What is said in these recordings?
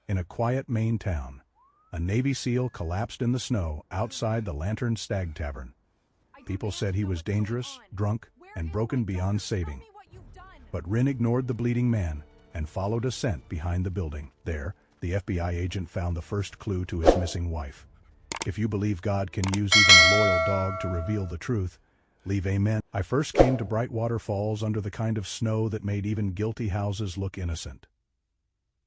In a quiet Maine town, a Navy SEAL collapsed in the snow outside the Lantern Stag tavern. People said he was dangerous, drunk, and broken beyond saving. But Rin ignored the bleeding man and followed a scent behind the building. There, the FBI agent found the first clue to his missing wife. If you believe God can use even a loyal dog to reveal the truth, leave amen. I first came to bright Waterfalls under the kind of snow that made even guilty houses look innocent.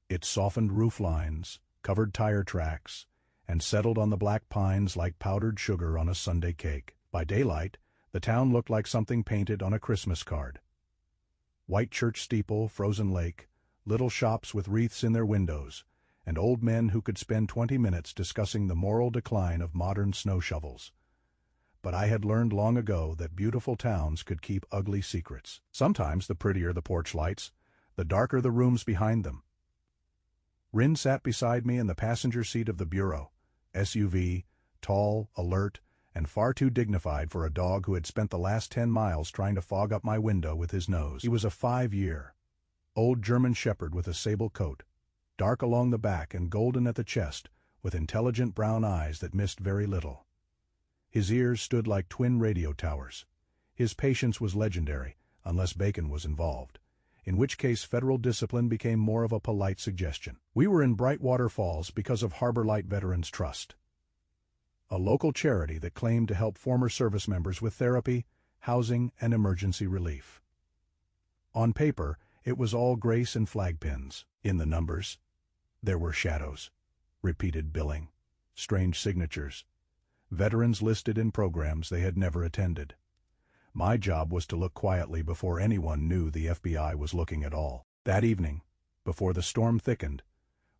It softened roof lines, covered tire tracks, and settled on the black pines like powdered sugar on a Sunday cake. By daylight, the town looked like something painted on a Christmas card. White church steeple, frozen lake, little shops with wreaths in their windows, and old men who could spend 20 minutes discussing the moral decline of modern snow shovels. But I had learned long ago that beautiful towns could keep ugly secrets. Sometimes the prettier the porch lights, the darker the rooms behind them. Rin sat beside me in the passenger seat of the Bureau, SUV, tall, alert, and far too dignified for a dog who had spent the last 10 miles trying to fog up my window with his nose. He was a 5-year-old German Shepherd with a sable coat, dark along the back and golden at the chest, with intelligent brown eyes that missed very little. His ears stood like twin radio towers. His patience was legendary, unless bacon was involved, in which case federal discipline became more of a polite suggestion. We were in bright Waterfalls because of Harbor Light Veterans Trust, a local charity that claimed to help former service members with therapy, housing, and emergency relief. On paper, it was all grace and flag pins. In the numbers, there were shadows, repeated billing, strange signatures, veterans listed in programs they had never attended. My job was to look quietly before anyone knew the FBI was looking at all. That evening, before the storm thickened,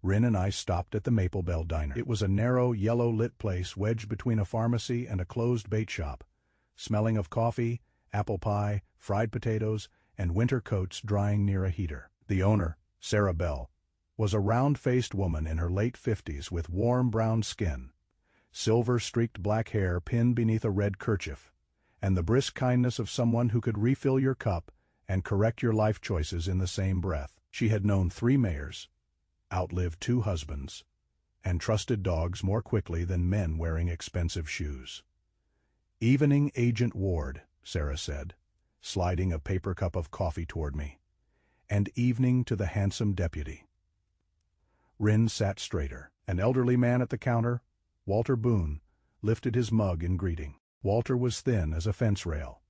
Rin and I stopped at the Maple Bell Diner. It was a narrow, yellow-lit place wedged between a pharmacy and a closed bait shop, smelling of coffee, apple pie, fried potatoes, and winter coats drying near a heater. The owner, Sarah Bell, was a round-faced woman in her late 50s with warm brown skin, silver-streaked black hair pinned beneath a red kerchief, and the brisk kindness of someone who could refill your cup and correct your life choices in the same breath. She had known 3 mayors, outlived 2 husbands, and trusted dogs more quickly than men wearing expensive shoes. "Evening, Agent Ward," Sarah said, sliding a paper cup of coffee toward me. "And evening to the handsome deputy." Rin sat straighter. An elderly man at the counter, Walter Boone, lifted his mug in greeting. Walter was thin as a fence rail,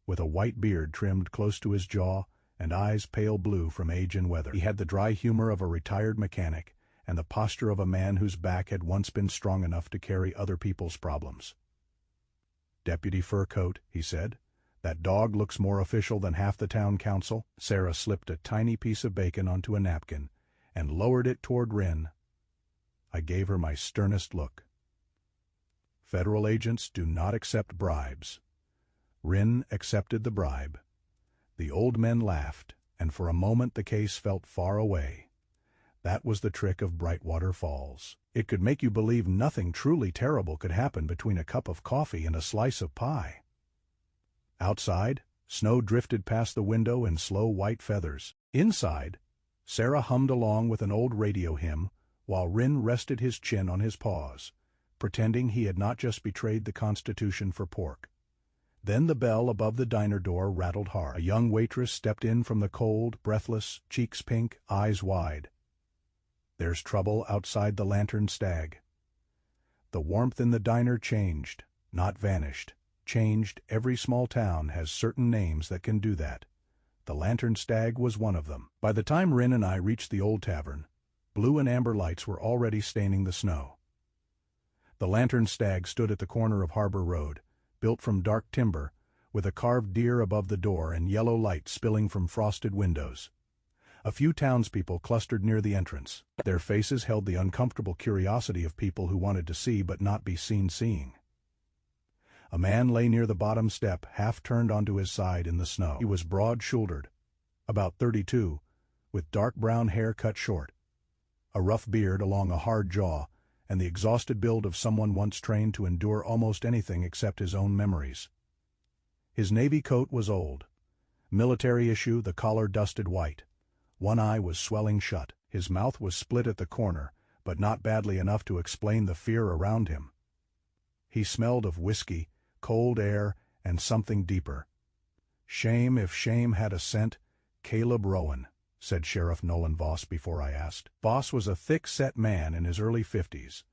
with a white beard trimmed close to his jaw and eyes pale blue from age and weather. He had the dry humor of a retired mechanic and the posture of a man whose back had once been strong enough to carry other people's problems. "Deputy Fur Coat," he said, "that dog looks more official than half the town council." Sarah slipped a tiny piece of bacon onto a napkin and lowered it toward Rin. I gave her my sternest look. Federal agents do not accept bribes. Rin accepted the bribe. The old men laughed, and for a moment the case felt far away. That was the trick of Brightwater Falls. It could make you believe nothing truly terrible could happen between a cup of coffee and a slice of pie. Outside, snow drifted past the window in slow white feathers. Inside, Sarah hummed along with an old radio hymn while Rin rested his chin on his paws, pretending he had not just betrayed the Constitution for pork. Then the bell above the diner door rattled hard. A young waitress stepped in from the cold, breathless, cheeks pink, eyes wide. "There's trouble outside the Lantern Stag." The warmth in the diner changed, not vanished. Changed. Every small town has certain names that can do that. The Lantern Stag was one of them. By the time Rin and I reached the old tavern, blue and amber lights were already staining the snow. The Lantern Stag stood at the corner of Harbor Road, built from dark timber, with a carved deer above the door and yellow light spilling from frosted windows. A few townspeople clustered near the entrance. Their faces held the uncomfortable curiosity of people who wanted to see but not be seen seeing. A man lay near the bottom step, half turned onto his side in the snow. He was broad-shouldered, about 32, with dark brown hair cut short, a rough beard along a hard jaw, and the exhausted build of someone once trained to endure almost anything except his own memories. His navy coat was old. Military issue, the collar dusted white. One eye was swelling shut. His mouth was split at the corner, but not badly enough to explain the fear around him. He smelled of whiskey, cold air, and something deeper. "Shame if shame had a scent, Caleb Rowan," said Sheriff Nolan Voss before I asked. Voss was a thick-set man in his early 50s,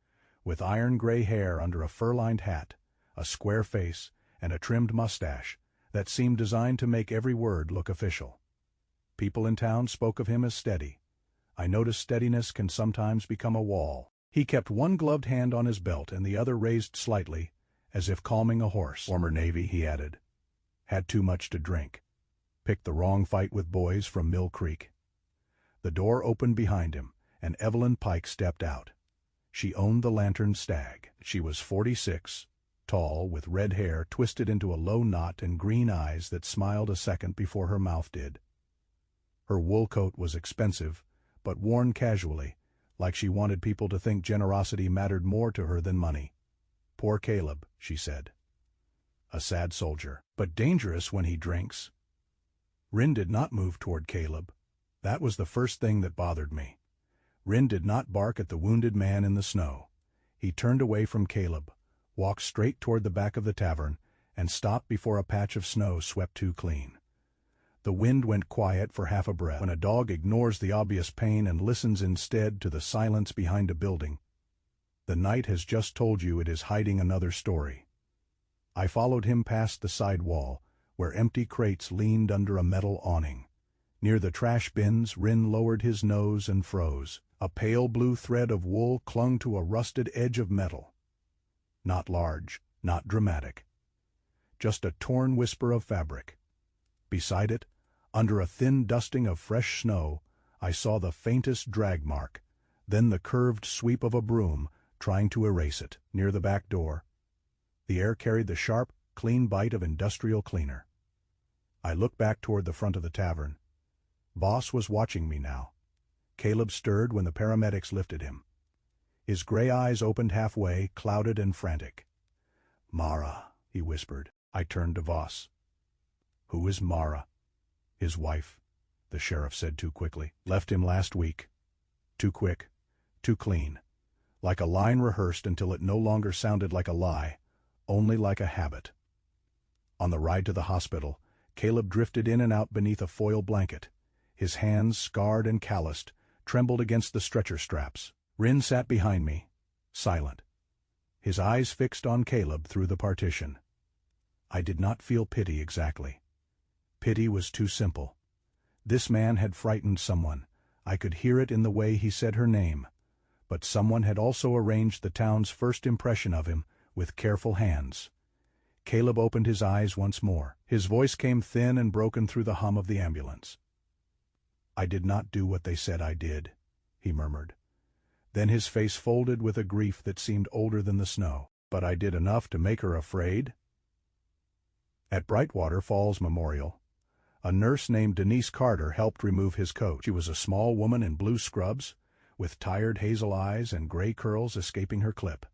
with iron-gray hair under a fur-lined hat, a square face, and a trimmed mustache that seemed designed to make every word look official. People in town spoke of him as steady. I noticed steadiness can sometimes become a wall. He kept one gloved hand on his belt and the other raised slightly, as if calming a horse. "Former Navy," he added. "Had too much to drink. Picked the wrong fight with boys from Mill Creek." The door opened behind him, and Evelyn Pike stepped out. She owned the Lantern Stag. She was 46, tall, with red hair twisted into a low knot and green eyes that smiled a second before her mouth did. Her wool coat was expensive, but worn casually, like she wanted people to think generosity mattered more to her than money. "Poor Caleb," she said. "A sad soldier, but dangerous when he drinks." Rin did not move toward Caleb. That was the first thing that bothered me. Rin did not bark at the wounded man in the snow. He turned away from Caleb, walked straight toward the back of the tavern, and stopped before a patch of snow swept too clean. The wind went quiet for half a breath. When a dog ignores the obvious pain and listens instead to the silence behind a building, the night has just told you it is hiding another story. I followed him past the side wall, where empty crates leaned under a metal awning. Near the trash bins, Rin lowered his nose and froze. A pale blue thread of wool clung to a rusted edge of metal. Not large, not dramatic. Just a torn whisper of fabric. Beside it, under a thin dusting of fresh snow, I saw the faintest drag mark, then the curved sweep of a broom trying to erase it. Near the back door, the air carried the sharp, clean bite of industrial cleaner. I looked back toward the front of the tavern. Voss was watching me now. Caleb stirred when the paramedics lifted him. His gray eyes opened halfway, clouded and frantic. "Mara," he whispered. I turned to Voss. "Who is Mara?" "His wife," the sheriff said too quickly. "Left him last week. Too quick, too clean. Like a line rehearsed until it no longer sounded like a lie, only like a habit." On the ride to the hospital, Caleb drifted in and out beneath a foil blanket. His hands, scarred and calloused, trembled against the stretcher straps. Rin sat behind me, silent, his eyes fixed on Caleb through the partition. I did not feel pity exactly. Pity was too simple. This man had frightened someone. I could hear it in the way he said her name. But someone had also arranged the town's first impression of him with careful hands. Caleb opened his eyes once more. His voice came thin and broken through the hum of the ambulance. "I did not do what they said I did," he murmured. Then his face folded with a grief that seemed older than the snow. "But I did enough to make her afraid?" At Brightwater Falls Memorial, a nurse named Denise Carter helped remove his coat. She was a small woman in blue scrubs, with tired hazel eyes and gray curls escaping her clip.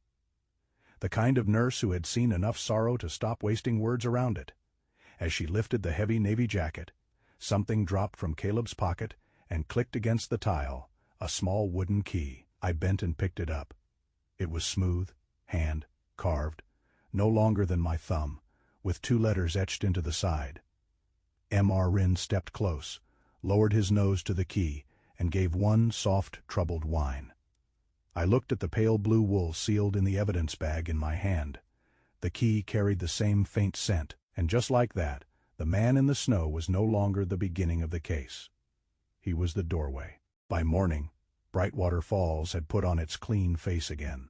The kind of nurse who had seen enough sorrow to stop wasting words around it. As she lifted the heavy navy jacket, something dropped from Caleb's pocket and clicked against the tile, a small wooden key. I bent and picked it up. It was smooth, hand, carved, no longer than my thumb, with 2 letters etched into the side. M.R. Rin stepped close, lowered his nose to the key, and gave one soft, troubled whine. I looked at the pale blue wool sealed in the evidence bag in my hand. The key carried the same faint scent, and just like that, the man in the snow was no longer the beginning of the case. He was the doorway. By morning, Brightwater Falls had put on its clean face again.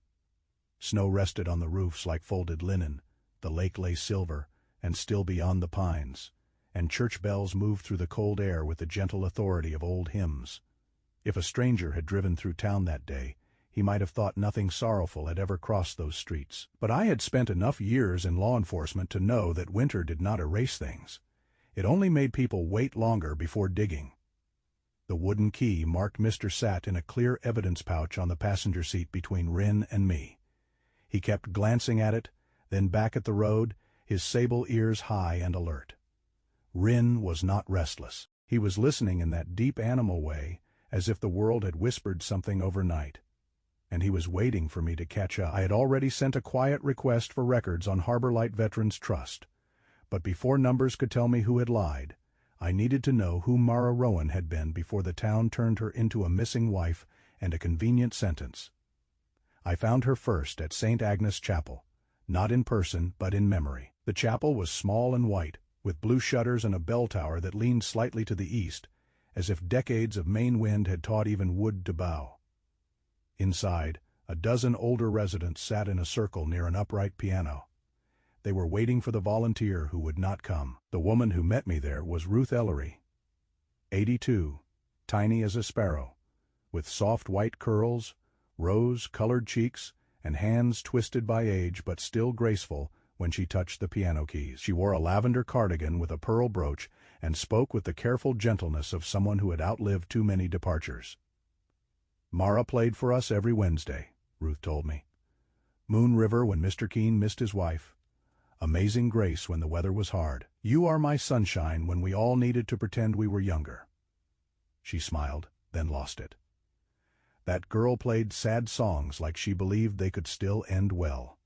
Snow rested on the roofs like folded linen, the lake lay silver and still beyond the pines, and church bells moved through the cold air with the gentle authority of old hymns. If a stranger had driven through town that day, he might have thought nothing sorrowful had ever crossed those streets. But I had spent enough years in law enforcement to know that winter did not erase things. It only made people wait longer before digging. The wooden key marked Mr. Sat in a clear evidence pouch on the passenger seat between Rin and me. He kept glancing at it, then back at the road, his sable ears high and alert. Rin was not restless. He was listening in that deep animal way, as if the world had whispered something overnight. and he was waiting for me to catch up. I had already sent a quiet request for records on Harbor Light Veterans Trust, but before numbers could tell me who had lied, I needed to know who Mara Rowan had been before the town turned her into a missing wife and a convenient sentence. I found her first at St. Agnes Chapel, not in person but in memory. The chapel was small and white, with blue shutters and a bell tower that leaned slightly to the east, as if decades of Maine wind had taught even wood to bow. Inside, a dozen older residents sat in a circle near an upright piano. They were waiting for the volunteer who would not come. The woman who met me there was Ruth Ellery, 82, tiny as a sparrow, with soft white curls, rose-colored cheeks, and hands twisted by age but still graceful when she touched the piano keys. She wore a lavender cardigan with a pearl brooch and spoke with the careful gentleness of someone who had outlived too many departures. "Mara played for us every Wednesday," Ruth told me. "Moon River when Mr. Keene missed his wife. Amazing Grace when the weather was hard. You Are My Sunshine when we all needed to pretend we were younger." She smiled, then lost it. That girl played sad songs like she believed they could still end well.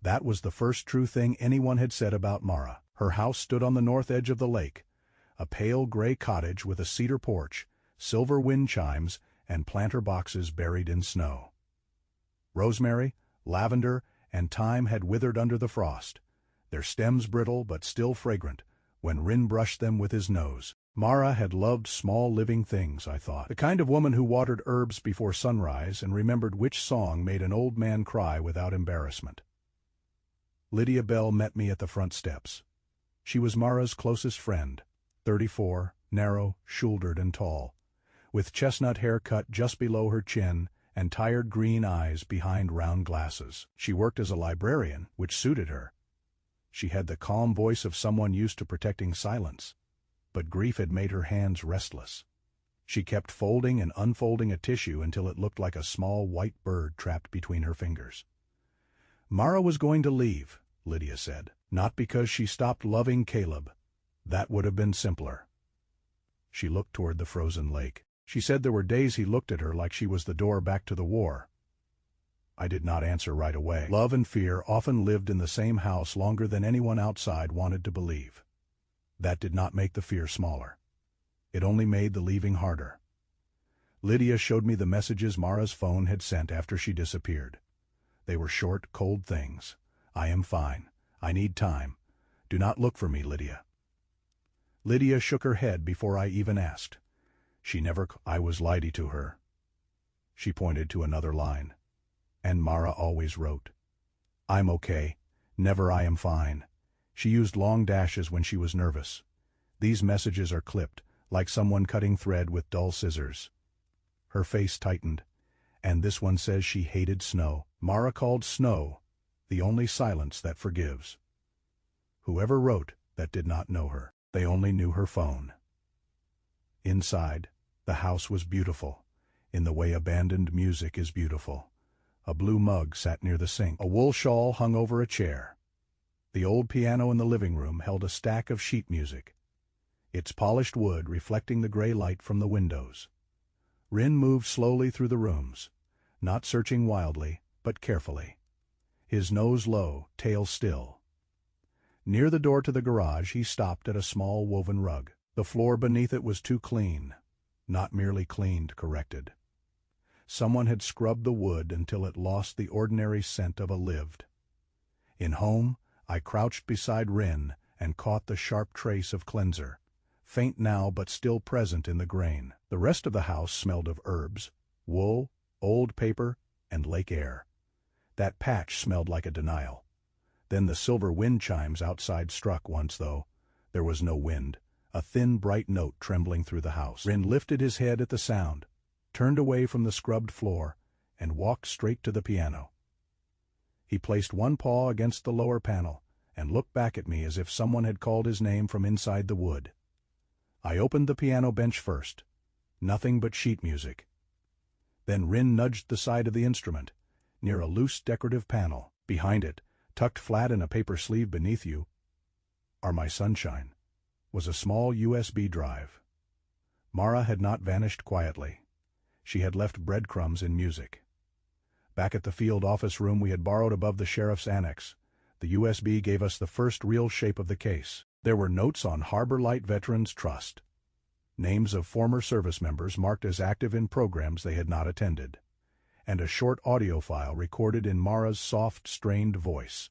That was the first true thing anyone had said about Mara. Her house stood on the north edge of the lake, a pale gray cottage with a cedar porch, silver wind chimes, and planter boxes buried in snow. Rosemary, lavender, and thyme had withered under the frost, their stems brittle but still fragrant, when Rin brushed them with his nose. Mara had loved small living things, I thought. The kind of woman who watered herbs before sunrise and remembered which song made an old man cry without embarrassment. Lydia Bell met me at the front steps. She was Mara's closest friend, 34, narrow, shouldered, and tall, with chestnut hair cut just below her chin and tired green eyes behind round glasses. She worked as a librarian, which suited her. She had the calm voice of someone used to protecting silence, but grief had made her hands restless. She kept folding and unfolding a tissue until it looked like a small white bird trapped between her fingers. Mara was going to leave, Lydia said, not because she stopped loving Caleb. That would have been simpler. She looked toward the frozen lake. She said there were days he looked at her like she was the door back to the war. I did not answer right away. Love and fear often lived in the same house longer than anyone outside wanted to believe. That did not make the fear smaller. It only made the leaving harder. Lydia showed me the messages Mara's phone had sent after she disappeared. They were short, cold things. "I am fine. I need time. Do not look for me, Lydia." Lydia shook her head before I even asked. I was lighty to her. She pointed to another line. And Mara always wrote, "I'm okay. Never I am fine." She used long dashes when she was nervous. These messages are clipped, like someone cutting thread with dull scissors. Her face tightened. And this one says she hated snow. Mara called snow the only silence that forgives. Whoever wrote that did not know her. They only knew her phone. Inside, the house was beautiful, in the way abandoned music is beautiful. A blue mug sat near the sink. A wool shawl hung over a chair. The old piano in the living room held a stack of sheet music, its polished wood reflecting the gray light from the windows. Rin moved slowly through the rooms, not searching wildly, but carefully. His nose low, tail still. Near the door to the garage, he stopped at a small woven rug. The floor beneath it was too clean, not merely cleaned, corrected. Someone had scrubbed the wood until it lost the ordinary scent of a lived. In home, I crouched beside Rin and caught the sharp trace of cleanser, faint now but still present in the grain. The rest of the house smelled of herbs, wool, old paper, and lake air. That patch smelled like a denial. Then the silver wind chimes outside struck once, though. There was no wind, a thin, bright note trembling through the house. Rin lifted his head at the sound, turned away from the scrubbed floor, and walked straight to the piano. He placed one paw against the lower panel and looked back at me as if someone had called his name from inside the wood. I opened the piano bench first. Nothing but sheet music. Then Rin nudged the side of the instrument, near a loose decorative panel. Behind it, tucked flat in a paper sleeve beneath You Are My Sunshine, was a small USB drive. Mara had not vanished quietly. She had left breadcrumbs in music. Back at the field office room we had borrowed above the sheriff's annex, the USB gave us the first real shape of the case. There were notes on Harbor Light Veterans Trust, names of former service members marked as active in programs they had not attended, and a short audio file recorded in Mara's soft, strained voice.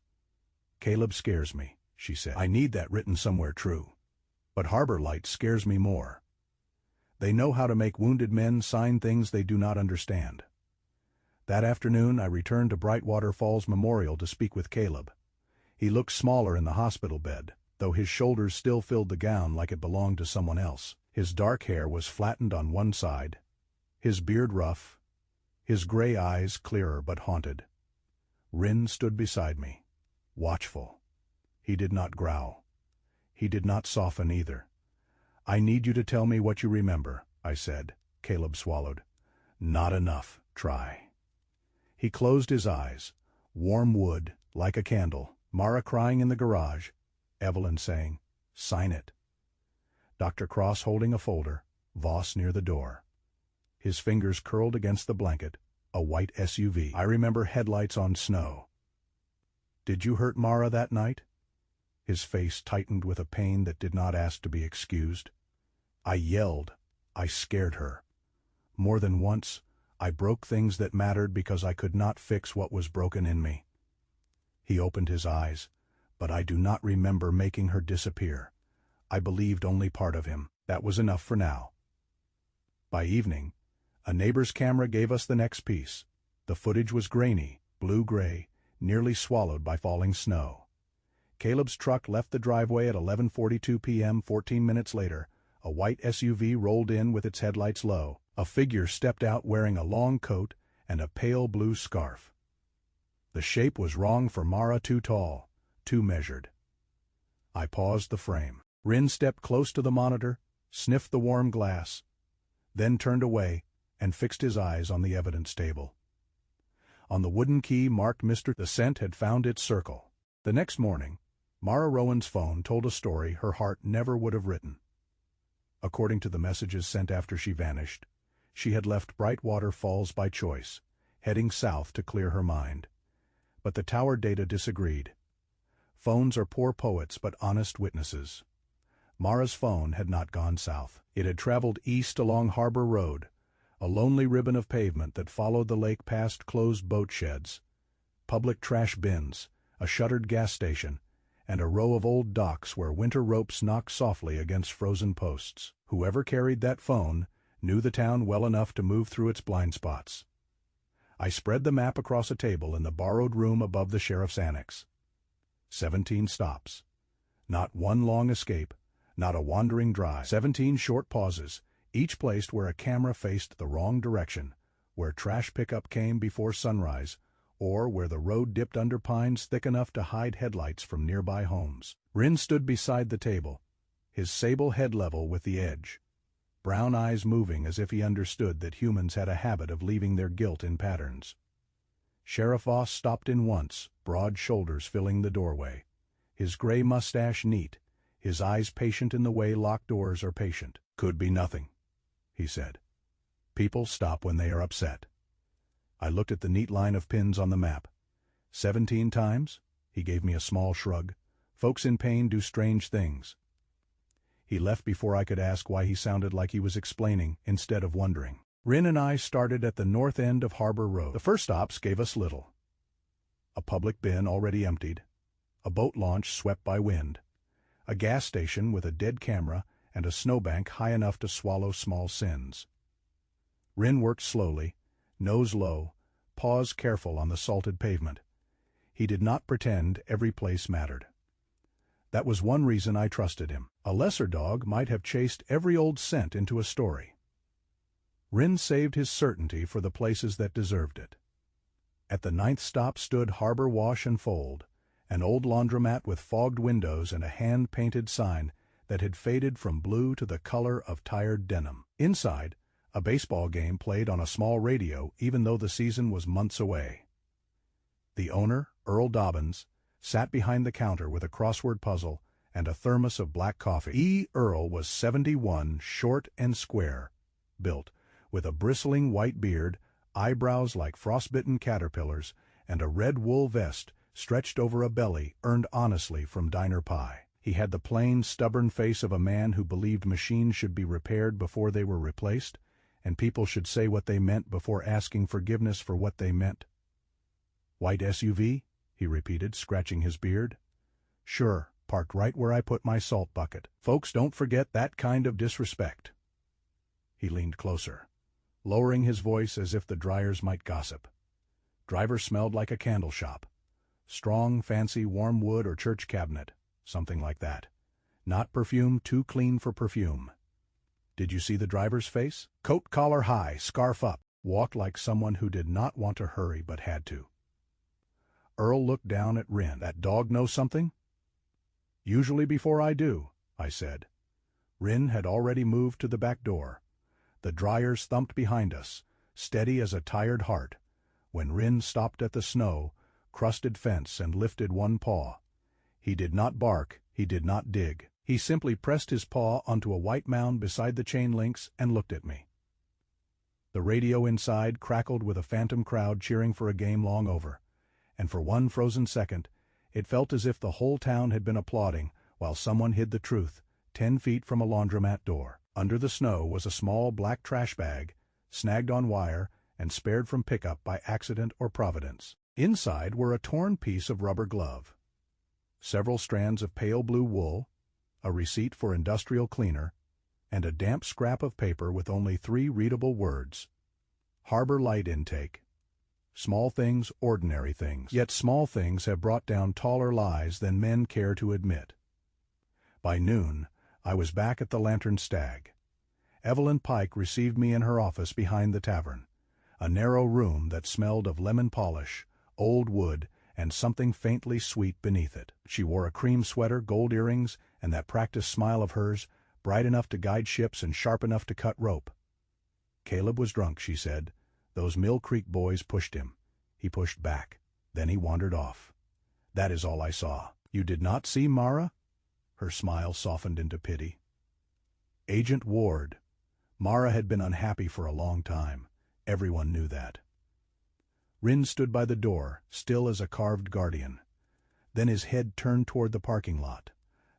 "Caleb scares me," she said. "I need that written somewhere true. But Harbor Light scares me more. They know how to make wounded men sign things they do not understand." That afternoon I returned to Bright Waterfalls Memorial to speak with Caleb. He looked smaller in the hospital bed, though his shoulders still filled the gown like it belonged to someone else. His dark hair was flattened on one side, his beard rough, his gray eyes clearer but haunted. Rin stood beside me, watchful. He did not growl. He did not soften either. "I need you to tell me what you remember," I said. Caleb swallowed. "Not enough. Try." He closed his eyes. Warm wood, like a candle. Mara crying in the garage. Evelyn saying, "Sign it." Dr. Cross holding a folder. Voss near the door. His fingers curled against the blanket. A white SUV. I remember headlights on snow. "Did you hurt Mara that night?" His face tightened with a pain that did not ask to be excused. I yelled. I scared her. More than once, I broke things that mattered because I could not fix what was broken in me. He opened his eyes, but I do not remember making her disappear. I believed only part of him. That was enough for now. By evening, a neighbor's camera gave us the next piece. The footage was grainy, blue-gray, nearly swallowed by falling snow. Caleb's truck left the driveway at 11:42 p.m. 14 minutes later. A white SUV rolled in with its headlights low. A figure stepped out wearing a long coat and a pale blue scarf. The shape was wrong for Mara, too tall, too measured. I paused the frame. Rin stepped close to the monitor, sniffed the warm glass, then turned away and fixed his eyes on the evidence table. On the wooden key marked Mr. The scent had found its circle. The next morning, Mara Rowan's phone told a story her heart never would have written. According to the messages sent after she vanished, she had left Bright Waterfalls by choice, heading south to clear her mind. But the tower data disagreed. Phones are poor poets but honest witnesses. Mara's phone had not gone south. It had traveled east along Harbor Road, a lonely ribbon of pavement that followed the lake past closed boat sheds, public trash bins, a shuttered gas station, and a row of old docks where winter ropes knocked softly against frozen posts. Whoever carried that phone knew the town well enough to move through its blind spots. I spread the map across a table in the borrowed room above the sheriff's annex. 17 stops. Not one long escape, not a wandering drive. 17 short pauses, each placed where a camera faced the wrong direction, where trash pickup came before sunrise, or where the road dipped under pines thick enough to hide headlights from nearby homes. Rin stood beside the table, his sable head level with the edge, brown eyes moving as if he understood that humans had a habit of leaving their guilt in patterns. Sheriff Voss stopped in once, broad shoulders filling the doorway, his gray mustache neat, his eyes patient in the way locked doors are patient. "Could be nothing," he said. "People stop when they are upset." I looked at the neat line of pins on the map. 17 times? He gave me a small shrug. "Folks in pain do strange things." He left before I could ask why he sounded like he was explaining instead of wondering. Rin and I started at the north end of Harbor Road. The first stops gave us little. A public bin already emptied, a boat launch swept by wind, a gas station with a dead camera and a snowbank high enough to swallow small sins. Rin worked slowly, nose low, paws careful on the salted pavement. He did not pretend every place mattered. That was one reason I trusted him. A lesser dog might have chased every old scent into a story. Rin saved his certainty for the places that deserved it. At the 9th stop stood Harbor Wash and Fold, an old laundromat with fogged windows and a hand-painted sign that had faded from blue to the color of tired denim. Inside, a baseball game played on a small radio even though the season was months away. The owner, Earl Dobbins, sat behind the counter with a crossword puzzle and a thermos of black coffee. Earl was 71, short and square, built, with a bristling white beard, eyebrows like frostbitten caterpillars, and a red wool vest stretched over a belly earned honestly from diner pie. He had the plain, stubborn face of a man who believed machines should be repaired before they were replaced, and people should say what they meant before asking forgiveness for what they meant. "White SUV?" he repeated, scratching his beard. "Sure, parked right where I put my salt bucket. Folks don't forget that kind of disrespect." He leaned closer, lowering his voice as if the dryers might gossip. Driver smelled like a candle shop. Strong, fancy, warm wood or church cabinet, something like that. Not perfume too clean for perfume. Did you see the driver's face? Coat collar high, scarf up, walked like someone who did not want to hurry but had to. Earl looked down at Rin. "That dog know something?" "Usually before I do," I said. Rin had already moved to the back door. The dryers thumped behind us, steady as a tired heart, when Rin stopped at the snow, crusted fence and lifted one paw. He did not bark, he did not dig. He simply pressed his paw onto a white mound beside the chain links and looked at me. The radio inside crackled with a phantom crowd cheering for a game long over, and for one frozen second, it felt as if the whole town had been applauding while someone hid the truth, 10 feet from a laundromat door. Under the snow was a small black trash bag, snagged on wire and spared from pickup by accident or providence. Inside were a torn piece of rubber glove, several strands of pale blue wool, a receipt for industrial cleaner, and a damp scrap of paper with only 3 readable words: Harbor Light Intake. Small things, ordinary things. Yet small things have brought down taller lies than men care to admit. By noon, I was back at the Lantern Stag. Evelyn Pike received me in her office behind the tavern, a narrow room that smelled of lemon polish, old wood, and something faintly sweet beneath it. She wore a cream sweater, gold earrings, and that practiced smile of hers, bright enough to guide ships and sharp enough to cut rope. "Caleb was drunk," she said. "Those Mill Creek boys pushed him. He pushed back. Then he wandered off. That is all I saw." "You did not see Mara?" Her smile softened into pity. "Agent Ward. Mara had been unhappy for a long time. Everyone knew that." Rin stood by the door, still as a carved guardian. Then his head turned toward the parking lot.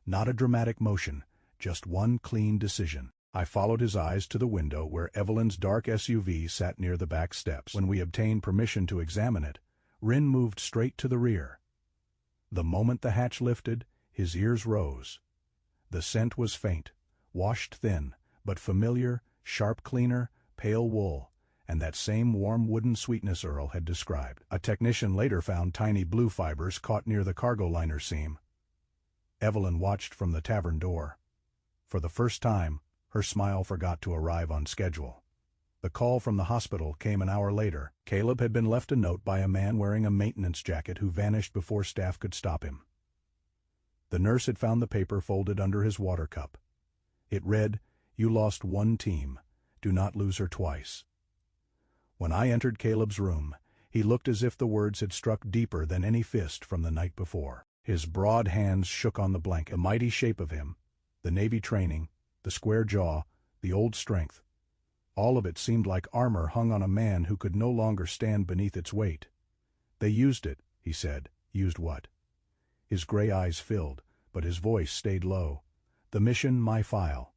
Not a dramatic motion, just one clean decision. I followed his eyes to the window where Evelyn's dark SUV sat near the back steps. When we obtained permission to examine it, Rin moved straight to the rear. The moment the hatch lifted, his ears rose. The scent was faint, washed thin, but familiar, sharp cleaner, pale wool, and that same warm wooden sweetness Earl had described. A technician later found tiny blue fibers caught near the cargo liner seam. Evelyn watched from the tavern door. For the first time, her smile forgot to arrive on schedule. The call from the hospital came an hour later. Caleb had been left a note by a man wearing a maintenance jacket who vanished before staff could stop him. The nurse had found the paper folded under his water cup. It read, "You lost one team. Do not lose her twice." When I entered Caleb's room, he looked as if the words had struck deeper than any fist from the night before. His broad hands shook on the blanket. The mighty shape of him, the Navy training, the square jaw, the old strength. All of it seemed like armor hung on a man who could no longer stand beneath its weight. "They used it," he said. "Used what?" His gray eyes filled, but his voice stayed low. "The mission, my file.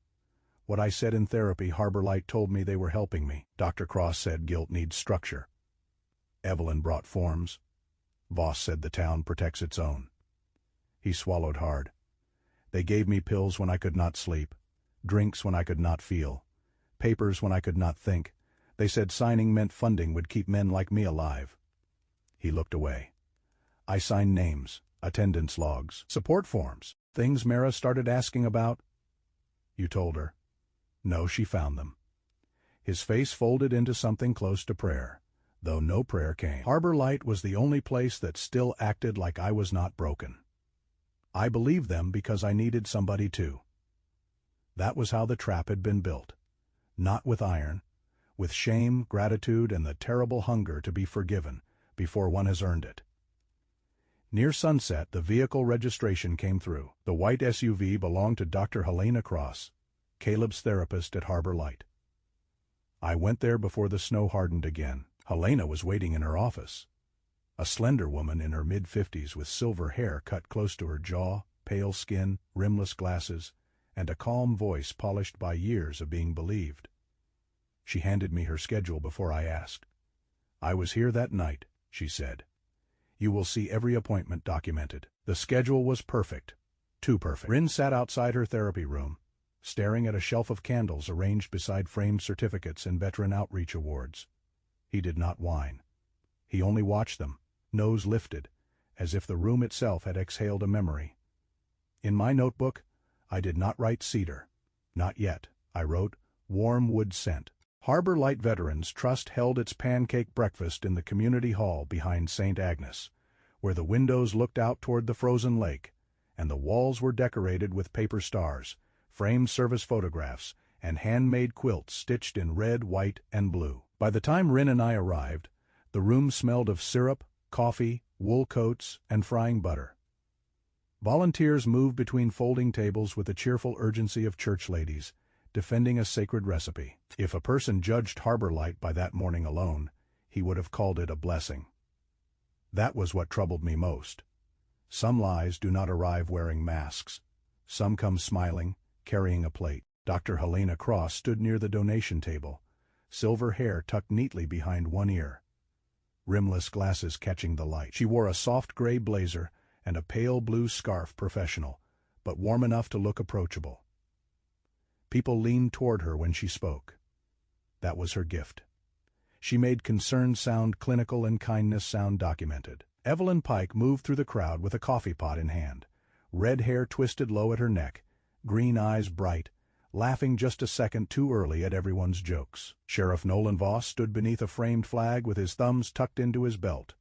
What I said in therapy, Harbor Light told me they were helping me. Dr. Cross said guilt needs structure. Evelyn brought forms. Voss said the town protects its own." He swallowed hard. "They gave me pills when I could not sleep, drinks when I could not feel, papers when I could not think. They said signing meant funding would keep men like me alive." He looked away. "I signed names, attendance logs, support forms, things Mara started asking about." "You told her?" "No, she found them." His face folded into something close to prayer, though no prayer came. Harbor Light was the only place that still acted like I was not broken. I believed them because I needed somebody to. That was how the trap had been built. Not with iron, with shame, gratitude, and the terrible hunger to be forgiven before one has earned it. Near sunset, the vehicle registration came through. The white SUV belonged to Dr. Helena Cross, Caleb's therapist at Harbor Light. I went there before the snow hardened again. Helena was waiting in her office. A slender woman in her mid-50s with silver hair cut close to her jaw, pale skin, rimless glasses, and a calm voice polished by years of being believed. She handed me her schedule before I asked. "I was here that night," she said. "You will see every appointment documented." The schedule was perfect. Too perfect. Rin sat outside her therapy room, staring at a shelf of candles arranged beside framed certificates and veteran outreach awards. He did not whine. He only watched them, nose lifted, as if the room itself had exhaled a memory. In my notebook, I did not write cedar. Not yet. I wrote warm wood scent. Harbor Light Veterans Trust held its pancake breakfast in the community hall behind St. Agnes, where the windows looked out toward the frozen lake, and the walls were decorated with paper stars, framed service photographs, and handmade quilts stitched in red, white, and blue. By the time Rin and I arrived, the room smelled of syrup, coffee, wool coats, and frying butter. Volunteers moved between folding tables with the cheerful urgency of church ladies, defending a sacred recipe. If a person judged Harbor Light by that morning alone, he would have called it a blessing. That was what troubled me most. Some lies do not arrive wearing masks. Some come smiling, carrying a plate. Dr. Helena Cross stood near the donation table, silver hair tucked neatly behind one ear, rimless glasses catching the light. She wore a soft gray blazer and a pale blue scarf, professional, but warm enough to look approachable. People leaned toward her when she spoke. That was her gift. She made concern sound clinical and kindness sound documented. Evelyn Pike moved through the crowd with a coffee pot in hand, red hair twisted low at her neck, green eyes bright, laughing just a second too early at everyone's jokes. Sheriff Nolan Voss stood beneath a framed flag with his thumbs tucked into his belt,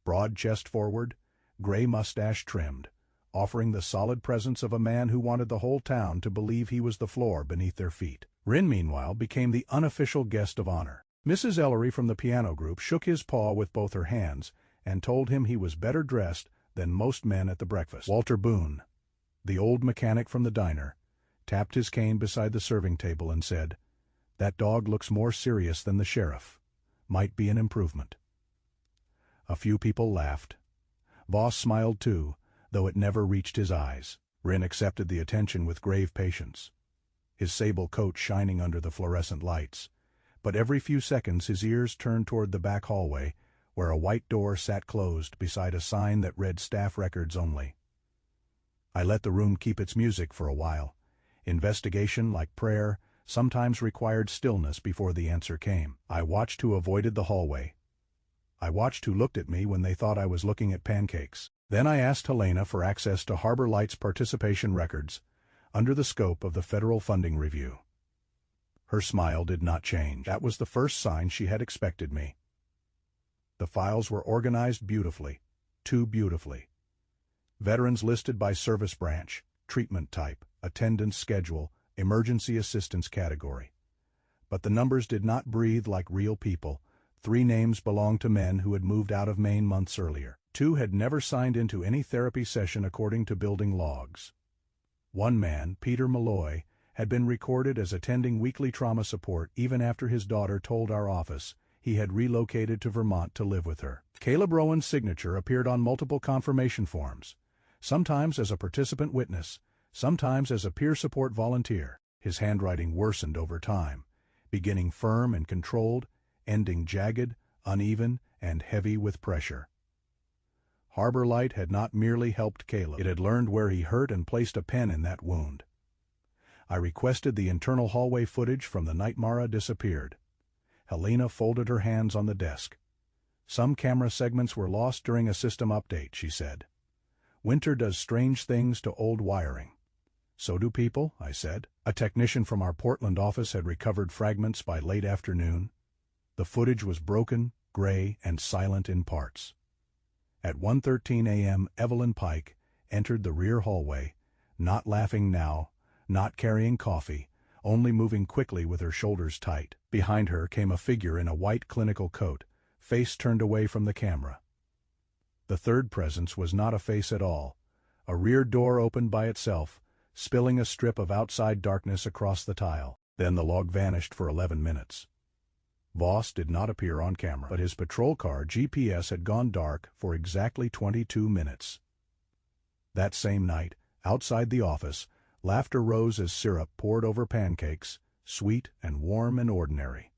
broad chest forward, gray mustache trimmed, offering the solid presence of a man who wanted the whole town to believe he was the floor beneath their feet. Rin, meanwhile, became the unofficial guest of honor. Mrs. Ellery from the piano group shook his paw with both her hands and told him he was better dressed than most men at the breakfast. Walter Boone, the old mechanic from the diner, tapped his cane beside the serving table and said, "That dog looks more serious than the sheriff. Might be an improvement." A few people laughed. Voss smiled too, though it never reached his eyes. Rin accepted the attention with grave patience, his sable coat shining under the fluorescent lights, but every few seconds his ears turned toward the back hallway, where a white door sat closed beside a sign that read staff records only. I let the room keep its music for a while. Investigation, like prayer, sometimes required stillness before the answer came. I watched who avoided the hallway. I watched who looked at me when they thought I was looking at pancakes. Then I asked Helena for access to Harbor Light's participation records, under the scope of the federal funding review. Her smile did not change. That was the first sign she had expected me. The files were organized beautifully, too beautifully. Veterans listed by service branch, treatment type, attendance schedule, emergency assistance category. But the numbers did not breathe like real people. 3 names belonged to men who had moved out of Maine months earlier. 2 had never signed into any therapy session according to building logs. 1 man, Peter Malloy, had been recorded as attending weekly trauma support even after his daughter told our office he had relocated to Vermont to live with her. Caleb Rowan's signature appeared on multiple confirmation forms, sometimes as a participant witness, sometimes as a peer support volunteer. His handwriting worsened over time, beginning firm and controlled, ending jagged, uneven, and heavy with pressure. Harbor Light had not merely helped Caleb. It had learned where he hurt and placed a pen in that wound. I requested the internal hallway footage from the night Mara disappeared. Helena folded her hands on the desk. "Some camera segments were lost during a system update," she said. "Winter does strange things to old wiring." "So do people," I said. A technician from our Portland office had recovered fragments by late afternoon. The footage was broken, gray, and silent in parts. At 1:13 a.m., Evelyn Pike entered the rear hallway, not laughing now, not carrying coffee, only moving quickly with her shoulders tight. Behind her came a figure in a white clinical coat, face turned away from the camera. The third presence was not a face at all. A rear door opened by itself, spilling a strip of outside darkness across the tile. Then the log vanished for 11 minutes. Voss did not appear on camera, but his patrol car GPS had gone dark for exactly 22 minutes. That same night, outside the office, laughter rose as syrup poured over pancakes, sweet and warm and ordinary.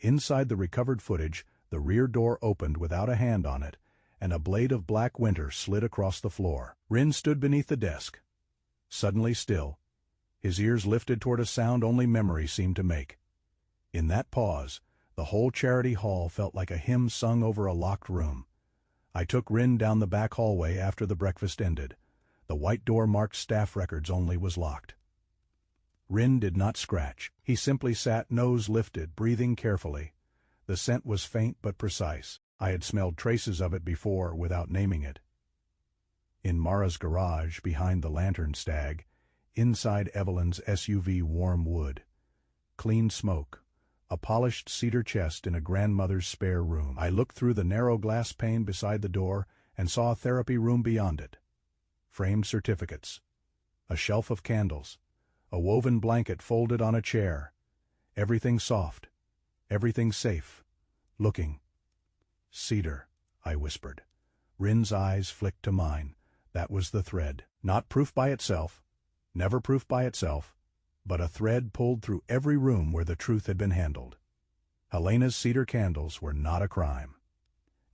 Inside the recovered footage, the rear door opened without a hand on it, and a blade of black winter slid across the floor. Rin stood beneath the desk, suddenly still, his ears lifted toward a sound only memory seemed to make. In that pause, the whole charity hall felt like a hymn sung over a locked room. I took Rin down the back hallway after the breakfast ended. The white door marked staff records only was locked. Rin did not scratch. He simply sat, nose lifted, breathing carefully. The scent was faint but precise. I had smelled traces of it before without naming it. In Mara's garage, behind the lantern Stag, inside Evelyn's SUV, warm wood. Clean smoke. A polished cedar chest in a grandmother's spare room. I looked through the narrow glass pane beside the door and saw a therapy room beyond it. Framed certificates. A shelf of candles. A woven blanket folded on a chair. Everything soft. Everything safe. Looking. Cedar, I whispered. Rin's eyes flicked to mine. That was the thread. Not proof by itself. Never proof by itself. But a thread pulled through every room where the truth had been handled. Helena's cedar candles were not a crime.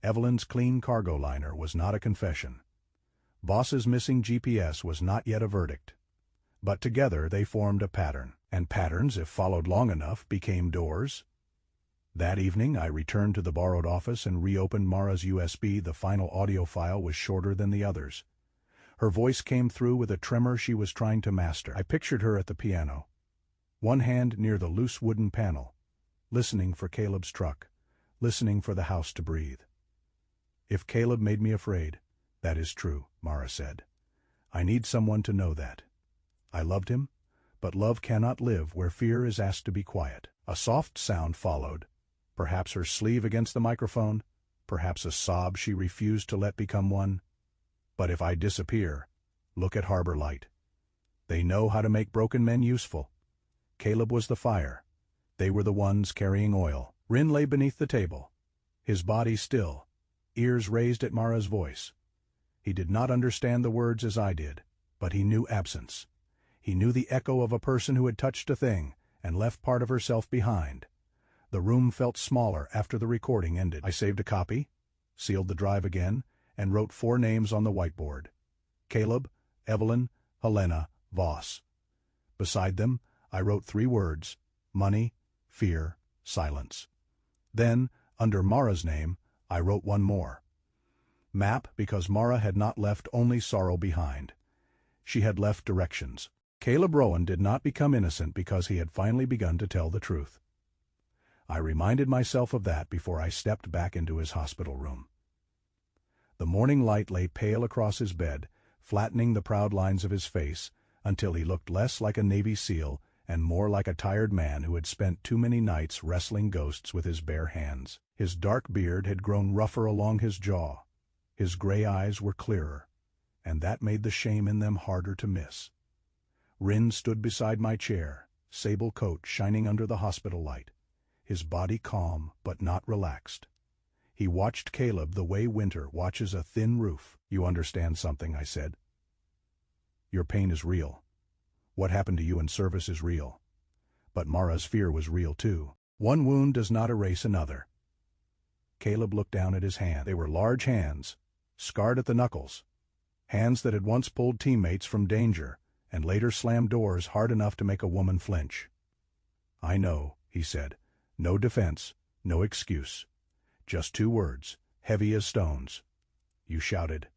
Evelyn's clean cargo liner was not a confession. Voss's missing GPS was not yet a verdict. But together they formed a pattern, and patterns, if followed long enough, became doors. That evening I returned to the borrowed office and reopened Mara's USB. The final audio file was shorter than the others. Her voice came through with a tremor she was trying to master. I pictured her at the piano, one hand near the loose wooden panel, listening for Caleb's truck, listening for the house to breathe. If Caleb made me afraid, that is true, Mara said. I need someone to know that. I loved him, but love cannot live where fear is asked to be quiet. A soft sound followed, perhaps her sleeve against the microphone, perhaps a sob she refused to let become one. But if I disappear, look at Harbor Light. They know how to make broken men useful. Caleb was the fire. They were the ones carrying oil. Rin lay beneath the table, his body still, ears raised at Mara's voice. He did not understand the words as I did, but he knew absence. He knew the echo of a person who had touched a thing and left part of herself behind. The room felt smaller after the recording ended. I saved a copy, sealed the drive again, and wrote 4 names on the whiteboard. Caleb, Evelyn, Helena, Voss. Beside them, I wrote 3 words: money, fear, silence. Then, under Mara's name, I wrote 1 more. Map, because Mara had not left only sorrow behind. She had left directions. Caleb Rowan did not become innocent because he had finally begun to tell the truth. I reminded myself of that before I stepped back into his hospital room. The morning light lay pale across his bed, flattening the proud lines of his face, until he looked less like a Navy SEAL and more like a tired man who had spent too many nights wrestling ghosts with his bare hands. His dark beard had grown rougher along his jaw. His gray eyes were clearer, and that made the shame in them harder to miss. Rin stood beside my chair, sable coat shining under the hospital light, his body calm but not relaxed. He watched Caleb the way winter watches a thin roof. You understand something, I said. Your pain is real. What happened to you in service is real. But Mara's fear was real too. One wound does not erase another. Caleb looked down at his hand. They were large hands, scarred at the knuckles. Hands that had once pulled teammates from danger, and later slammed doors hard enough to make a woman flinch. I know, he said. No defense, no excuse. Just 2 words, heavy as stones. You shouted.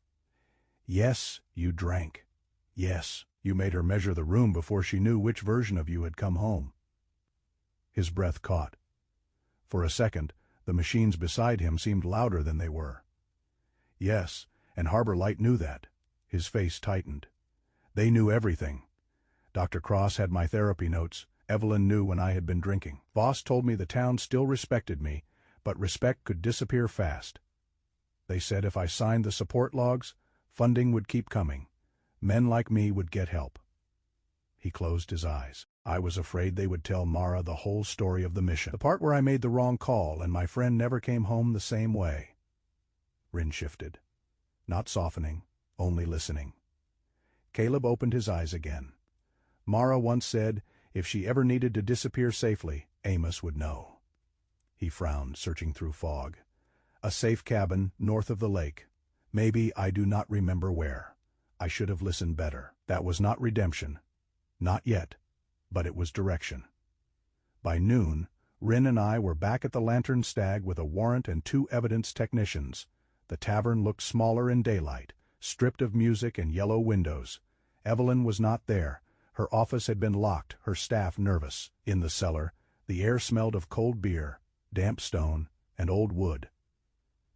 Yes, you drank. Yes, you made her measure the room before she knew which version of you had come home. His breath caught. For a second, the machines beside him seemed louder than they were. Yes, and Harbor Light knew that. His face tightened. They knew everything. Dr. Cross had my therapy notes. Evelyn knew when I had been drinking. Voss told me the town still respected me, but respect could disappear fast. They said if I signed the support logs, funding would keep coming. Men like me would get help. He closed his eyes. I was afraid they would tell Mara the whole story of the mission. The part where I made the wrong call and my friend never came home the same way. Rin shifted. Not softening, only listening. Caleb opened his eyes again. Mara once said, if she ever needed to disappear safely, Amos would know. He frowned, searching through fog. A safe cabin, north of the lake. Maybe I do not remember where. I should have listened better. That was not redemption. Not yet. But it was direction. By noon, Rin and I were back at the Lantern Stag with a warrant and 2 evidence technicians. The tavern looked smaller in daylight, stripped of music and yellow windows. Evelyn was not there. Her office had been locked, her staff nervous. In the cellar, the air smelled of cold beer, damp stone, and old wood.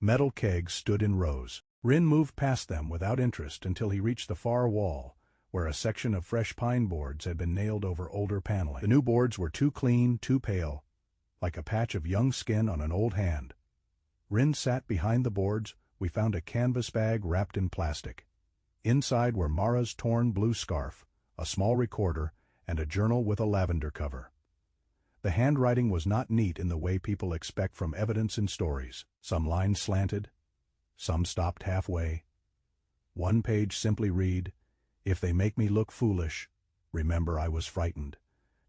Metal kegs stood in rows. Rin moved past them without interest until he reached the far wall, where a section of fresh pine boards had been nailed over older paneling. The new boards were too clean, too pale, like a patch of young skin on an old hand. Rin sat behind the boards. We found a canvas bag wrapped in plastic. Inside were Mara's torn blue scarf, a small recorder, and a journal with a lavender cover. The handwriting was not neat in the way people expect from evidence in stories. Some lines slanted, some stopped halfway. One page simply read, "If they make me look foolish, remember I was frightened,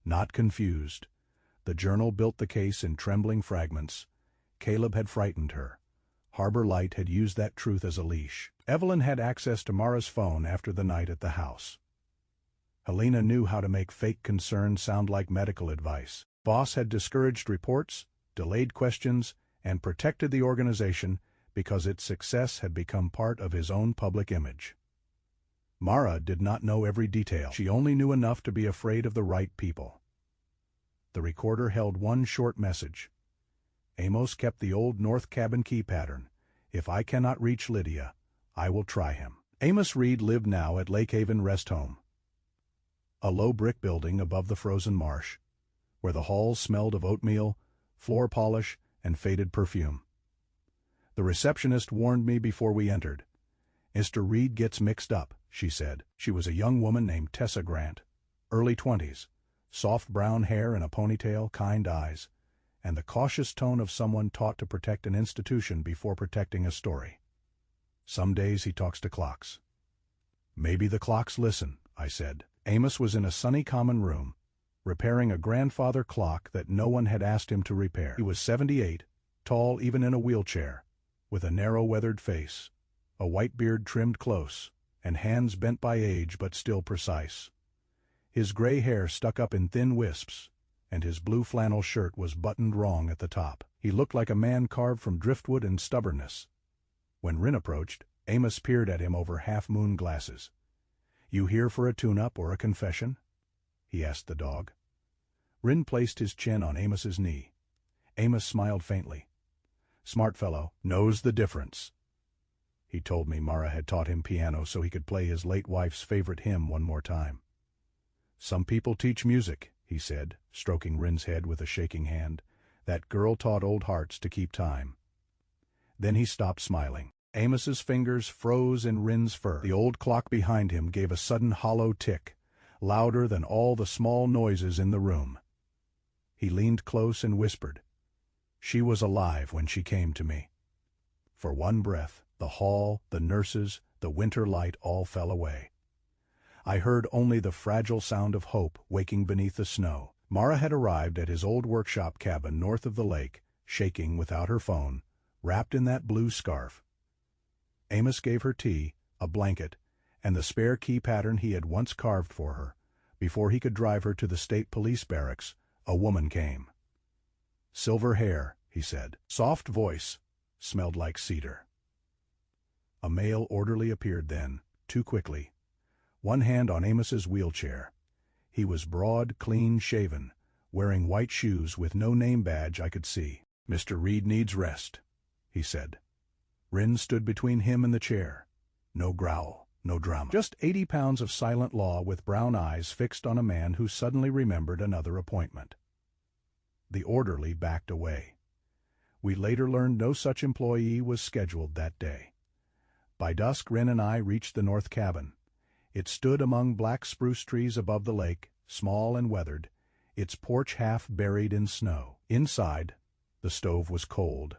not confused." The journal built the case in trembling fragments. Caleb had frightened her. Harbor Light had used that truth as a leash. Evelyn had access to Mara's phone after the night at the house. Helena knew how to make fake concern sound like medical advice. Boss had discouraged reports, delayed questions, and protected the organization because its success had become part of his own public image. Mara did not know every detail. She only knew enough to be afraid of the right people. The recorder held one short message. Amos kept the old north cabin key pattern. If I cannot reach Lydia, I will try him. Amos Reed lived now at Lake Haven Rest Home, a low brick building above the frozen marsh, where the halls smelled of oatmeal, floor polish, and faded perfume. The receptionist warned me before we entered. "Mr. Reed gets mixed up," she said. She was a young woman named Tessa Grant, early 20s, soft brown hair in a ponytail, kind eyes, and the cautious tone of someone taught to protect an institution before protecting a story. Some days he talks to clocks. "Maybe the clocks listen," I said. Amos was in a sunny common room, repairing a grandfather clock that no one had asked him to repair. He was 78, tall even in a wheelchair, with a narrow weathered face, a white beard trimmed close, and hands bent by age but still precise. His gray hair stuck up in thin wisps, and his blue flannel shirt was buttoned wrong at the top. He looked like a man carved from driftwood and stubbornness. When Rin approached, Amos peered at him over half-moon glasses. "You here for a tune-up or a confession?" he asked the dog. Rin placed his chin on Amos's knee. Amos smiled faintly. "Smart fellow, knows the difference." He told me Mara had taught him piano so he could play his late wife's favorite hymn one more time. "Some people teach music," he said, stroking Rin's head with a shaking hand. "That girl taught old hearts to keep time." Then he stopped smiling. Amos's fingers froze in Rin's fur. The old clock behind him gave a sudden hollow tick, louder than all the small noises in the room. He leaned close and whispered, "She was alive when she came to me." For one breath, the hall, the nurses, the winter light all fell away. I heard only the fragile sound of hope waking beneath the snow. Mara had arrived at his old workshop cabin north of the lake, shaking without her phone, wrapped in that blue scarf. Amos gave her tea, a blanket, and the spare key pattern he had once carved for her. Before he could drive her to the state police barracks, a woman came. "Silver hair," he said. Soft voice, smelled like cedar. A male orderly appeared then, too quickly. One hand on Amos's wheelchair. He was broad, clean-shaven, wearing white shoes with no name badge I could see. "Mr. Reed needs rest," he said. Rin stood between him and the chair. No growl, no drama. Just 80 pounds of silent law with brown eyes fixed on a man who suddenly remembered another appointment. The orderly backed away. We later learned no such employee was scheduled that day. By dusk, Rin and I reached the north cabin. It stood among black spruce trees above the lake, small and weathered, its porch half buried in snow. Inside, the stove was cold,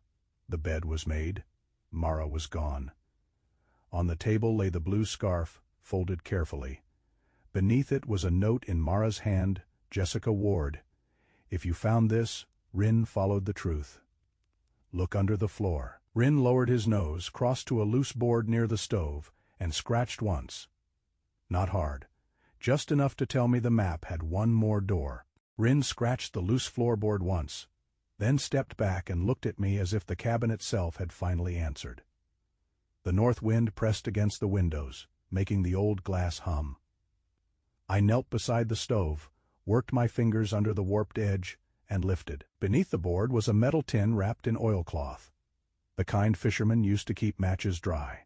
the bed was made, Mara was gone. On the table lay the blue scarf, folded carefully. Beneath it was a note in Mara's hand, Jessica Ward. If you found this, Rin followed the truth. Look under the floor. Rin lowered his nose, crossed to a loose board near the stove, and scratched once. Not hard. Just enough to tell me the map had one more door. Rin scratched the loose floorboard once, then stepped back and looked at me as if the cabin itself had finally answered. The north wind pressed against the windows, making the old glass hum. I knelt beside the stove, worked my fingers under the warped edge, and lifted. Beneath the board was a metal tin wrapped in oilcloth, the kind fishermen used to keep matches dry.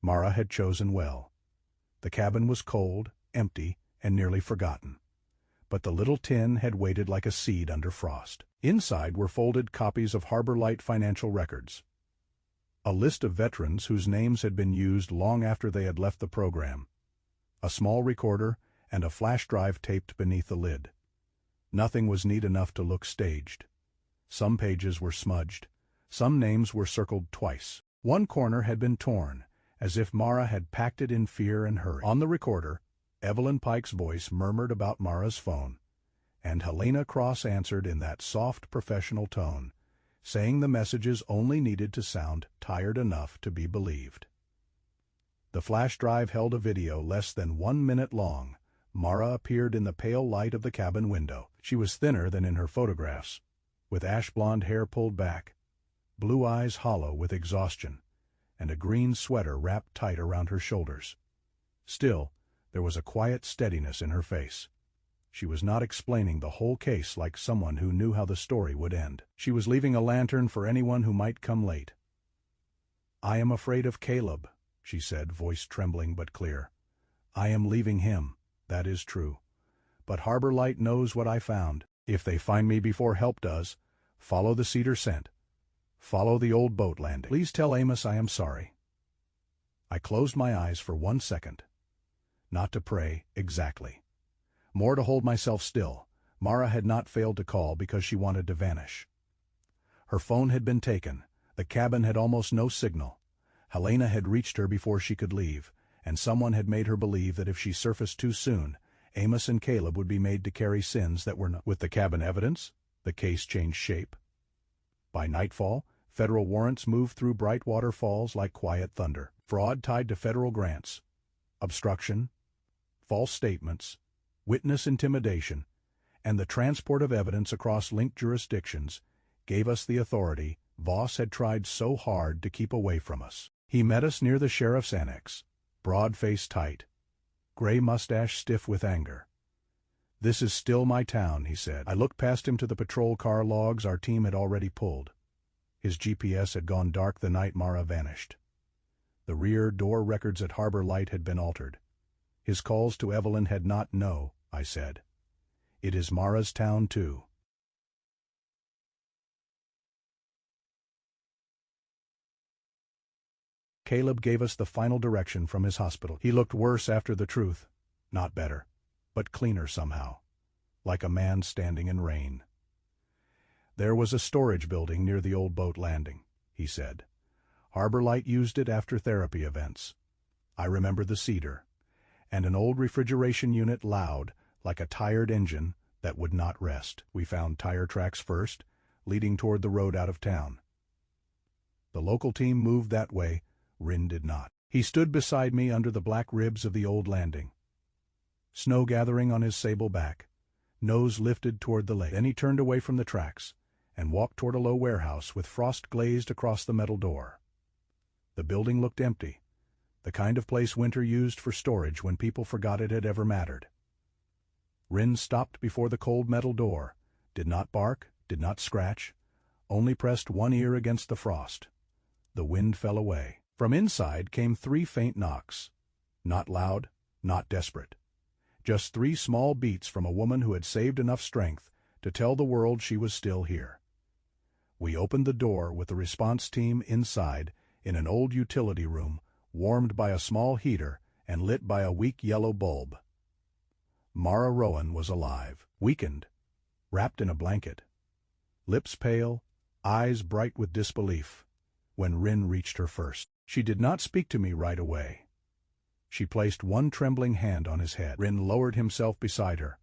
Mara had chosen well. The cabin was cold, empty, and nearly forgotten. But the little tin had waited like a seed under frost. Inside were folded copies of Harbor Light financial records. A list of veterans whose names had been used long after they had left the program. A small recorder and a flash drive taped beneath the lid. Nothing was neat enough to look staged. Some pages were smudged. Some names were circled twice. One corner had been torn, as if Mara had packed it in fear and hurry. On the recorder, Evelyn Pike's voice murmured about Mara's phone, and Helena Cross answered in that soft professional tone, saying the messages only needed to sound tired enough to be believed. The flash drive held a video less than 1 minute long. Mara appeared in the pale light of the cabin window. She was thinner than in her photographs, with ash-blonde hair pulled back, blue eyes hollow with exhaustion, and a green sweater wrapped tight around her shoulders. Still, there was a quiet steadiness in her face. She was not explaining the whole case like someone who knew how the story would end. She was leaving a lantern for anyone who might come late. "I am afraid of Caleb," she said, voice trembling but clear. "I am leaving him, that is true. But Harbor Light knows what I found. If they find me before help does, follow the cedar scent. Follow the old boat landing. Please tell Amos I am sorry." I closed my eyes for 1 second. Not to pray, exactly. More to hold myself still. Mara had not failed to call because she wanted to vanish. Her phone had been taken. The cabin had almost no signal. Helena had reached her before she could leave, and someone had made her believe that if she surfaced too soon, Amos and Caleb would be made to carry sins that were not. With the cabin evidence, the case changed shape. By nightfall, federal warrants moved through bright Waterfalls like quiet thunder. Fraud tied to federal grants, obstruction, false statements, witness intimidation, and the transport of evidence across linked jurisdictions gave us the authority Voss had tried so hard to keep away from us. He met us near the sheriff's annex, broad face tight, gray mustache stiff with anger. "This is still my town," he said. I looked past him to the patrol car logs our team had already pulled. His GPS had gone dark the night Mara vanished. The rear door records at Harbor Light had been altered. His calls to Evelyn had not. "No," I said. "It is Mara's town, too." Caleb gave us the final direction from his hospital. He looked worse after the truth. Not better, but cleaner somehow. Like a man standing in rain. "There was a storage building near the old boat landing," he said. "Harbor Light used it after therapy events. I remember the cedar, and an old refrigeration unit loud, like a tired engine that would not rest. We found tire tracks first, leading toward the road out of town. The local team moved that way. Rin did not. He stood beside me under the black ribs of the old landing. Snow gathering on his sable back, nose lifted toward the lake. Then he turned away from the tracks and walked toward a low warehouse with frost glazed across the metal door. The building looked empty, the kind of place winter used for storage when people forgot it had ever mattered. Rin stopped before the cold metal door, did not bark, did not scratch, only pressed one ear against the frost. The wind fell away. From inside came 3 faint knocks. Not loud, not desperate. Just 3 small beats from a woman who had saved enough strength to tell the world she was still here. We opened the door with the response team inside in an old utility room, warmed by a small heater and lit by a weak yellow bulb. Mara Rowan was alive, weakened, wrapped in a blanket, lips pale, eyes bright with disbelief, when Rin reached her first. She did not speak to me right away. She placed one trembling hand on his head. Rin lowered himself beside her,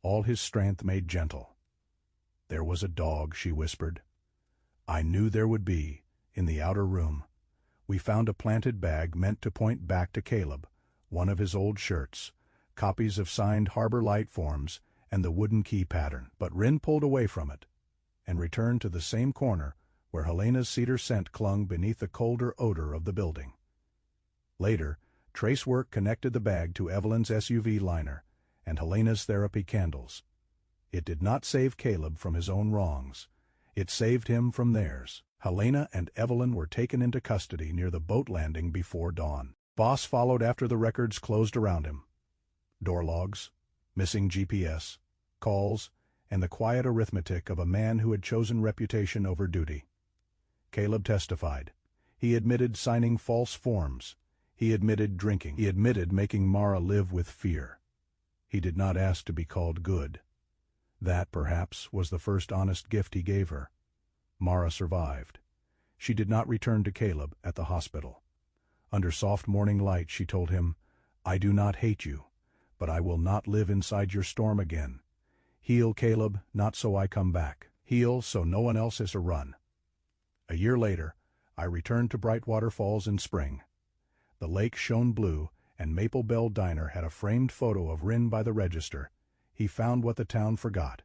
all his strength made gentle. "There was a dog," she whispered. "I knew there would be, in the outer room. We found a planted bag meant to point back to Caleb, one of his old shirts, copies of signed Harbor Light forms, and the wooden key pattern." But Rin pulled away from it, and returned to the same corner where Helena's cedar scent clung beneath the colder odor of the building. Later, tracework connected the bag to Evelyn's SUV liner and Helena's therapy candles. It did not save Caleb from his own wrongs. It saved him from theirs. Helena and Evelyn were taken into custody near the boat landing before dawn. Boss followed after the records closed around him. Door logs, missing GPS, calls, and the quiet arithmetic of a man who had chosen reputation over duty. Caleb testified. He admitted signing false forms. He admitted drinking. He admitted making Mara live with fear. He did not ask to be called good. That, perhaps, was the first honest gift he gave her. Mara survived. She did not return to Caleb at the hospital. Under soft morning light she told him, "I do not hate you, but I will not live inside your storm again. Heal, Caleb, not so I come back. Heal so no one else has to run." A year later, I returned to bright Waterfalls in spring. The lake shone blue, and Maple Bell Diner had a framed photo of Rin by the register. He found what the town forgot.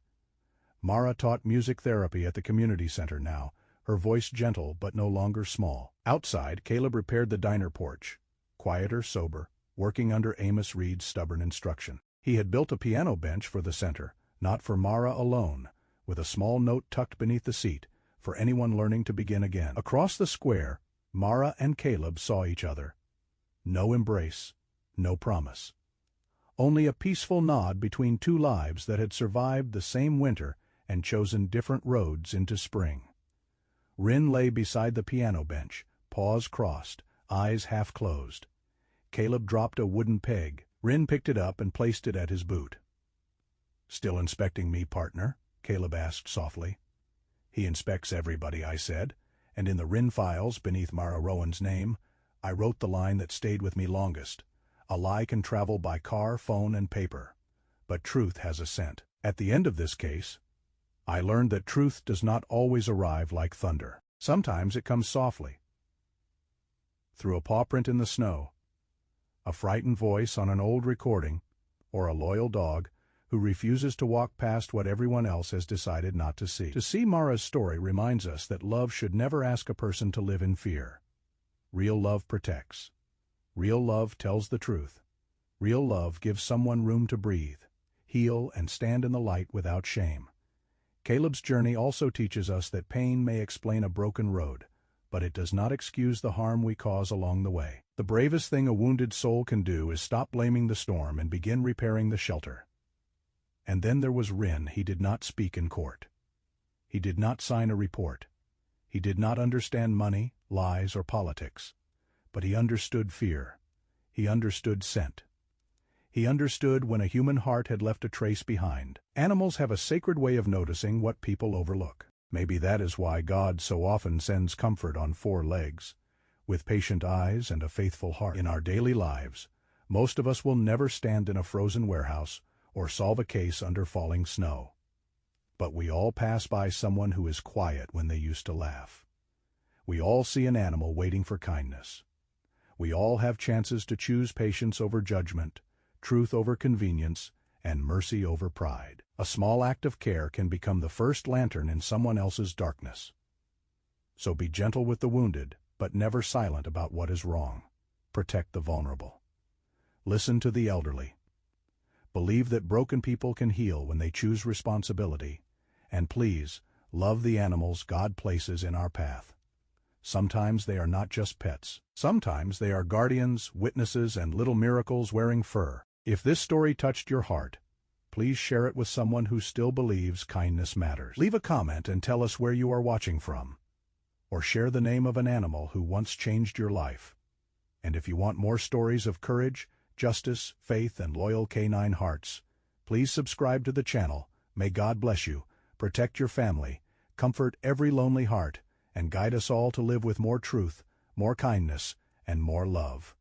Mara taught music therapy at the community center now, her voice gentle but no longer small. Outside, Caleb repaired the diner porch, quieter, sober, working under Amos Reed's stubborn instruction. He had built a piano bench for the center, not for Mara alone, with a small note tucked beneath the seat, for anyone learning to begin again. Across the square, Mara and Caleb saw each other. No embrace, no promise. Only a peaceful nod between two lives that had survived the same winter and chosen different roads into spring. Rin lay beside the piano bench, paws crossed, eyes half closed. Caleb dropped a wooden peg. Rin picked it up and placed it at his boot. "Still inspecting me, partner?" Caleb asked softly. "He inspects everybody," I said, and in the Rin files beneath Mara Rowan's name, I wrote the line that stayed with me longest. "A lie can travel by car, phone, and paper, but truth has a scent." At the end of this case, I learned that truth does not always arrive like thunder. Sometimes it comes softly, through a paw print in the snow, a frightened voice on an old recording, or a loyal dog who refuses to walk past what everyone else has decided not to see. To see Mara's story reminds us that love should never ask a person to live in fear. Real love protects. Real love tells the truth. Real love gives someone room to breathe, heal, and stand in the light without shame. Caleb's journey also teaches us that pain may explain a broken road, but it does not excuse the harm we cause along the way. The bravest thing a wounded soul can do is stop blaming the storm and begin repairing the shelter. And then there was Rin. He did not speak in court. He did not sign a report. He did not understand money, lies, or politics. But he understood fear. He understood scent. He understood when a human heart had left a trace behind. Animals have a sacred way of noticing what people overlook. Maybe that is why God so often sends comfort on four legs, with patient eyes and a faithful heart. In our daily lives, most of us will never stand in a frozen warehouse or solve a case under falling snow. But we all pass by someone who is quiet when they used to laugh. We all see an animal waiting for kindness. We all have chances to choose patience over judgment, truth over convenience, and mercy over pride. A small act of care can become the first lantern in someone else's darkness. So be gentle with the wounded, but never silent about what is wrong. Protect the vulnerable. Listen to the elderly. Believe that broken people can heal when they choose responsibility. And please, love the animals God places in our path. Sometimes they are not just pets. Sometimes they are guardians, witnesses, and little miracles wearing fur. If this story touched your heart, please share it with someone who still believes kindness matters. Leave a comment and tell us where you are watching from. Or share the name of an animal who once changed your life. And if you want more stories of courage, justice, faith, and loyal K9 hearts. Please subscribe to the channel. May God bless you, protect your family, comfort every lonely heart, and guide us all to live with more truth, more kindness, and more love.